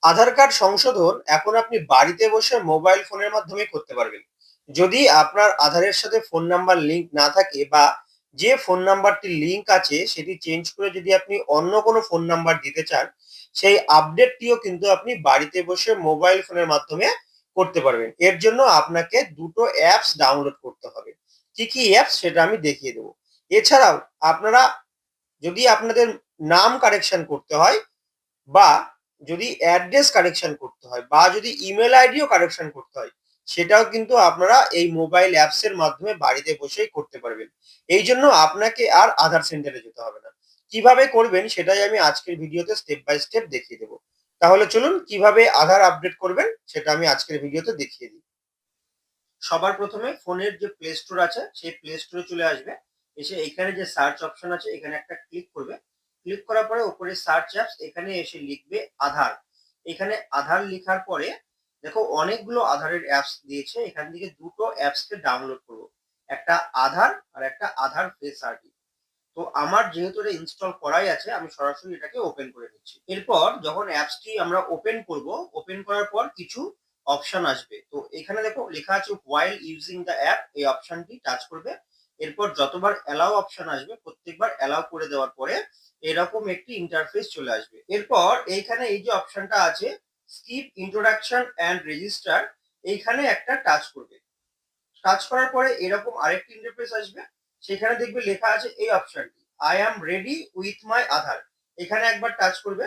আধার card সংশোধন এখন আপনি বাড়িতে বসে মোবাইল ফোনের মাধ্যমে করতে পারবেন। যদি আপনার আধারের সাথে ফোন নাম্বার লিংক না থাকে বা যে ফোন নাম্বারটি লিংক আছে সেটি চেঞ্জ করে যদি আপনি অন্য কোনো ফোন নাম্বার দিতে চান, সেই আপডেটটিও কিন্তু আপনি বাড়িতে বসে মোবাইল ফোনের মাধ্যমে করতে পারবেন। এর জন্য আপনাকে দুটো অ্যাপস ডাউনলোড করতে হবে। কি, কি অ্যাপস সেটা আমি দেখিয়ে দেব। এছাড়াও আপনারা যদি আপনাদের নাম কারেকশন করতে হয় বা যদি অ্যাড্রেস কারেকশন করতে হয় বা যদি ইমেল আইডিও কারেকশন করতে হয়, সেটাও কিন্তু আপনারা এই মোবাইল অ্যাপস এর মাধ্যমে বাড়িতে বসেই করতে পারবেন। এইজন্য আপনাকে আর আধার সেন্টারে যেতে হবে না। কিভাবে করবেন সেটাই আমি আজকের ভিডিওতে স্টেপ বাই স্টেপ দেখিয়ে দেব। তাহলে চলুন কিভাবে আধার আপডেট করবেন সেটা আমি আজকের ভিডিওতে দেখিয়ে দিই। সবার প্রথমে ফোনের যে প্লে স্টোর আছে সেই প্লে স্টোরে চলে আসবে। এসে এখানে যে সার্চ অপশন আছে এখানে একটা ক্লিক করবে। ক্লিক করার পরে উপরে সার্চ অ্যাপস এখানে এসে লিখবে আধার। এখানে আধার লেখার পরে দেখো অনেকগুলো আধারের অ্যাপস দিয়েছে। এখান থেকে দুটো অ্যাপসকে ডাউনলোড করবো। একটা আধার আর একটা আধার ফেস আইডি। তো আমার যেহেতু এটা ইনস্টল করাই আছে আমি সরাসরি এটাকে ওপেন করে নিচ্ছি। এরপর যখন অ্যাপসটি আমরা ওপেন করব, ওপেন করার পর কিছু অপশন আসবে। তো এখানে দেখো লেখা আছে হোয়াইল ইউজিং দ্য অ্যাপ, এই অপশনটি টাচ করবে। এরপর যতবার অ্যালাউ অপশন আসবে প্রত্যেকবার অ্যালাউ করে দেওয়ার পরে এরকম একটি ইন্টারফেস চলে আসবে। এরপর এইখানে এই যে অপশনটা আছে স্কিপ ইন্ট্রোডাকশন অ্যান্ড রেজিস্টার, এইখানে একটা টাচ করবে। টাচ করার পরে এরকম আরেকটি ইন্টারফেস আসবে। সেখানে দেখবে লেখা আছে এই অপশনটি I am ready with my Aadhaar. এখানে একবার টাচ করবে।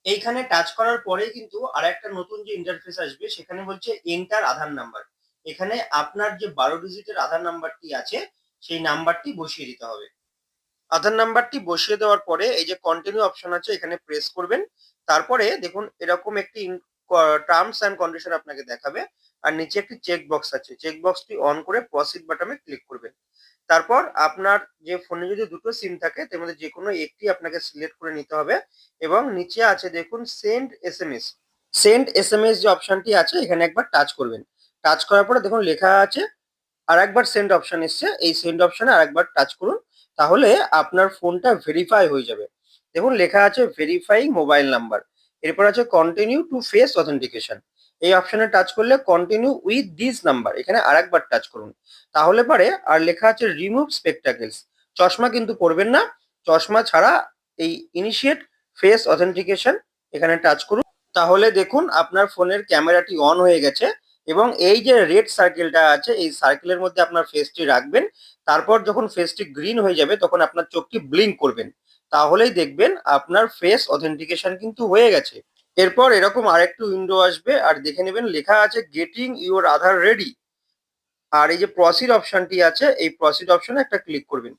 এইখানে টাচ করার পরে কিন্তু আরেকটা নতুন যে ইন্টারফেস আসবে সেখানে বলছে এন্টার আধার নাম্বার। এখানে আপনার যে 12 ডিজিটের আধার নাম্বারটি আছে সেই নাম্বারটি বসিয়ে দিতে হবে। আধার নাম্বারটি বসিয়ে দেওয়ার পরে এই যে কন্টিনিউ অপশন আছে এখানে প্রেস করবেন। তারপরে দেখুন এরকম একটি টার্মস অ্যান্ড কন্ডিশন আপনাকে দেখাবে। আর নিচে একটি চেক বক্স আছে, চেক বক্সটি অন করে প্রসিড বাটনে ক্লিক করবেন। তারপর আপনার যে ফোনে যদি দুটো সিম থাকে তার মধ্যে যে কোনো একটি আপনাকে সিলেক্ট করে নিতে হবে এবং নিচে আছে দেখুন সেন্ড এসএমএস। সেন্ড এসএমএস যে অপশনটি আছে এখানে একবার টাচ করবেন। টাচ করার পরে দেখুন লেখা আছে আরেকবার সেন্ড অপশন এসছে, এই সেন্ড অপশনে আরেকবার টাচ করুন। তাহলে আপনার ফোনটা ভেরিফাই হয়ে যাবে। দেখুন লেখা আছে ভেরিফাইং মোবাইল নাম্বার। এরপর আছে কন্টিনিউ টু ফেস অথেন্টিকেশন। এই অপশনে টাচ করলে কন্টিনিউ উইথ দিস নাম্বার, এখানে আরেকবার টাচ করুন। তাহলে পরে আর লেখা আছে রিমুভ স্পেকটাকেলস। চশমা কিন্তু পরবেন না, চশমা ছাড়া এই ইনিশিয়েট ফেস অথেন্টিকেশন এখানে টাচ করুন। তাহলে দেখুন আপনার ফোনের ক্যামেরাটি অন হয়ে গেছে এবং এই যে রেড সার্কেলটা আছে এই সার্কেলের মধ্যে আপনার ফেসটি রাখবেন। তারপর যখন ফেসটি গ্রিন হয়ে যাবে তখন আপনার চোখটি ব্লিঙ্ক করবেন। তাহলেই দেখবেন আপনার ফেস অথেন্টিকেশন কিন্তু হয়ে গেছে। এরপর এরকম আরেকটু উইন্ডো আসবে আর দেখে নেবেন লেখা আছে গেটিং ইউর আধার রেডি। আর এই যে প্রসিড অপশনটি আছে এই প্রসিড অপশনে একটা ক্লিক করবেন।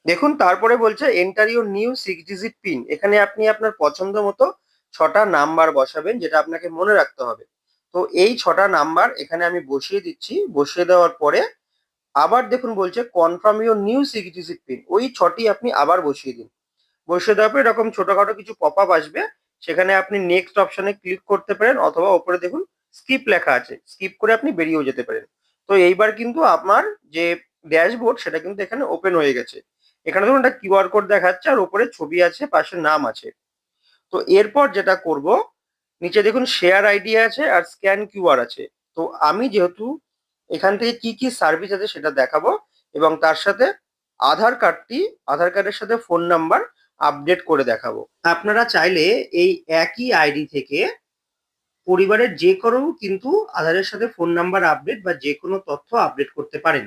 দেখুন তারপরে বলছে enter your new 6 digit pin. এখানে আপনি আপনার পছন্দ মতো 6টা নাম্বার বসাবেন যেটা আপনাকে মনে রাখতে হবে। তো এই 6টা নাম্বার এখানে আমি বসিয়ে দিচ্ছি। বসিয়ে দেওয়ার পরে আবার দেখুন বলছে confirm your new 6 digit pin, ওই 6টি আপনি আবার বসিয়ে দিন। বসিয়ে দেওয়ার পর এরকম ছোটখাটো কিছু পপ আপ আসবে। সেখানে আপনি নেক্সট অপশনে ক্লিক করতে পারেন অথবা ওপরে দেখুন স্কিপ লেখা আছে, স্কিপ করে আপনি বেরিয়েও যেতে পারেন। তো এইবার কিন্তু আমার যে ড্যাশবোর্ড সেটা কিন্তু এখানে ওপেন হয়ে গেছে। এখানে ধরুন একটা কিউআর কোড দেখাচ্ছে আর ওপরে ছবি আছে, পাশে নাম আছে। তো এরপর যেটা করব, নিচে দেখুন শেয়ার আইডি আছে আর স্ক্যান কিউআর আছে। তো আমি যেহেতু এখান থেকে কি কি সার্ভিস আছে সেটা দেখাবো এবং তার সাথে আধার কার্ডের সাথে ফোন নাম্বার আপডেট করে দেখাবো। আপনারা চাইলে এই একই আইডি থেকে পরিবারের যে কারো কিন্তু আধারের সাথে ফোন নাম্বার আপডেট বা যে কোনো তথ্য আপডেট করতে পারেন।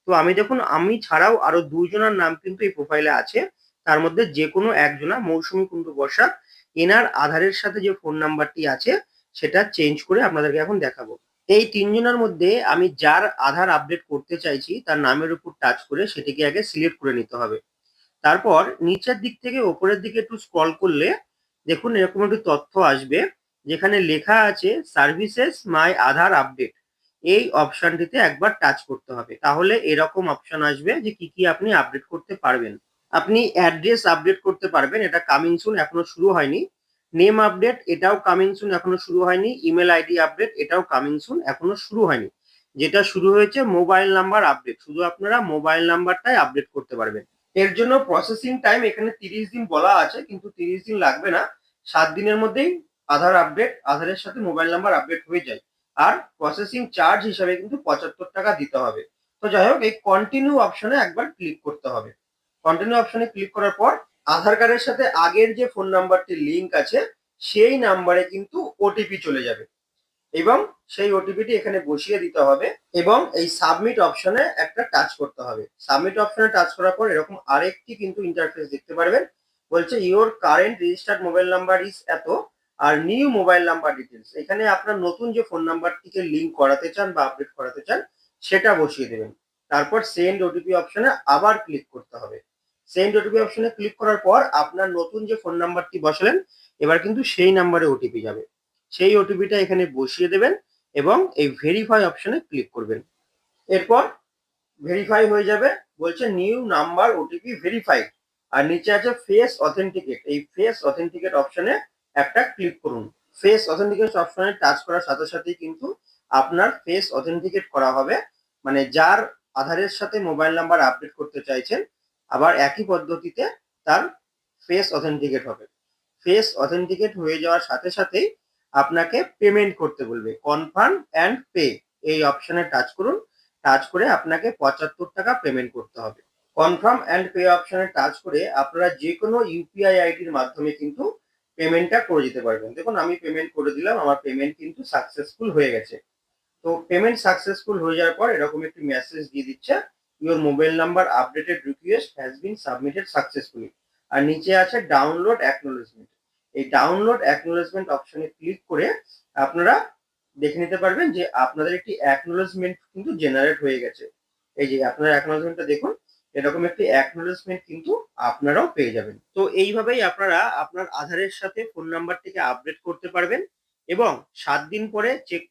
তো আমি দেখুন আমি ছাড়াও আরো 2 জনের নাম কিন্তু এই প্রোফাইলে আছে। তার মধ্যে যে কোনো একজনা মৌসুমী কুণ্ডু বসাক, এনার আধারের সাথে যে ফোন নাম্বারটি আছে সেটা চেঞ্জ করে আপনাদেরকে এখন দেখাবো। এই 3 জনের মধ্যে আমি যার আধার আপডেট করতে চাইছি তার নামের উপর টাচ করে সেটিকে আগে সিলেক্ট করে নিতে হবে। তারপর নিচের দিক থেকে ওপরের দিকে একটু স্ক্রল করলে দেখুন এরকম একটি তথ্য আসবে যেখানে লেখা আছে সার্ভিসেস মাই আধার আপডেট। এই অপশনটিতে একবার টাচ করতে হবে। তাহলে এরকম অপশন আসবে যে কি কি আপনি আপডেট করতে পারবেন। আপনি অ্যাড্রেস আপডেট করতে পারবেন, এটা কামিং সুন, এখনো শুরু হয়নি। নেম আপডেট এটাও কামিং সুন, এখনো শুরু হয়নি। ইমেল আইডি আপডেট এটাও কামিং সুন, এখনো শুরু হয়নি। যেটা শুরু হয়েছে মোবাইল নাম্বার আপডেট, শুধু আপনারা মোবাইল নাম্বারটাই আপডেট করতে পারবেন। এর জন্য প্রসেসিং টাইম এখানে 30 দিন বলা আছে, কিন্তু 30 দিন লাগবে না, 7 দিনের মধ্যেই আধার আপডেট, আধারের সাথে মোবাইল নাম্বার আপডেট হয়ে যায়। আর প্রসেসিং চার্জ হিসাবে কিন্তু ৭৫ টাকা দিতে হবে। তো যাই হোক, এই কন্টিনিউ অপশনে একবার ক্লিক করতে হবে। কন্টিনিউ অপশনে ক্লিক করার পর আধার কার্ডের সাথে আগের যে ফোন নাম্বারটি লিঙ্ক আছে সেই নাম্বারে কিন্তু ওটিপি চলে যাবে এবং সেই ওটিপিটি এখানে বসিয়ে দিতে হবে এবং এই সাবমিট অপশনে একটা টাচ করতে হবে। সাবমিট অপশনে টাচ করার পর এরকম আরেকটি কিন্তু ইন্টারফেস দেখতে পারবেন। বলছে your current registered mobile number is এত আর নিউ মোবাইল নাম্বার ডিটেলস। এখানে আপনার নতুন যে ফোন নাম্বারটিকে লিঙ্ক করাতে চান বা আপডেট করাতে চান সেটা বসিয়ে দেবেন। তারপর সেন্ড ওটিপি অপশনে আবার ক্লিক করতে হবে। সেন্ড ওটিপি অপশনে ক্লিক করার পর আপনার নতুন যে ফোন নাম্বারটি বসালেন এবার কিন্তু সেই নাম্বারে ওটিপি যাবে। সেই ওটিপিটা এখানে বসিয়ে দেবেন এবং এই ভেরিফাই অপশনে ক্লিক করবেন। এরপর ভেরিফাই হয়ে যাবে। বলছে নিউ নাম্বার ওটিপি ভেরিফাইড আর নিচে আছে ফেস অথেন্টিকেট। এই ফেস অথেন্টিকেট অপশনে একটা ক্লিক করুন। ফেস অথেন্টিকেট অপশনে টাচ করার সাথে সাথেই কিন্তু আপনার ফেস অথেন্টিকেট করা হবে, মানে যার আধারের সাথে মোবাইল নাম্বার আপডেট করতে চাইছেন আবার একই পদ্ধতিতে তার ফেস অথেন্টিকেট হবে। ফেস অথেন্টিকেট হয়ে যাওয়ার সাথে সাথেই আপনাকে পেমেন্ট করতে বলবে। কনফার্ম অ্যান্ড পে এই অপশনে টাচ করুন। টাচ করে আপনাকে ৭৫ টাকা পেমেন্ট করতে হবে। কনফার্ম অ্যান্ড পে অপশনে টাচ করে আপনারা যে কোনো ইউপিআই আইডির মাধ্যমে কিন্তু পেমেন্টটা করে দিতে পারবেন। দেখুন আমি পেমেন্ট করে দিলাম, আমার পেমেন্ট কিন্তু সাকসেসফুল হয়ে গেছে। তো পেমেন্ট সাকসেসফুল হয়ে যাওয়ার পর এরকম একটি মেসেজ দিয়ে দিচ্ছে your mobile number updated request has been submitted successfully. আর নিচে আছে ডাউনলোড অ্যাকনোলেজমেন্ট। এই ডাউনলোড অ্যাকনোলেজমেন্ট অপশনে ক্লিক করে আপনারা দেখে নিতে পারবেন যে আপনাদের একটি অ্যাকনোলেজমেন্ট কিন্তু জেনারেট হয়ে গেছে। এই যে আপনার অ্যাকনোলেজমেন্টটা দেখুন, এরকম একটি অ্যাকনোলেজমেন্ট কিন্তু আপনারাও পেয়ে যাবেন। তো এইভাবেই আপনারা আপনার আধারের সাথে ফোন নাম্বারটিকে আপডেট করতে পারবেন এবং ৭ দিন পরে চেক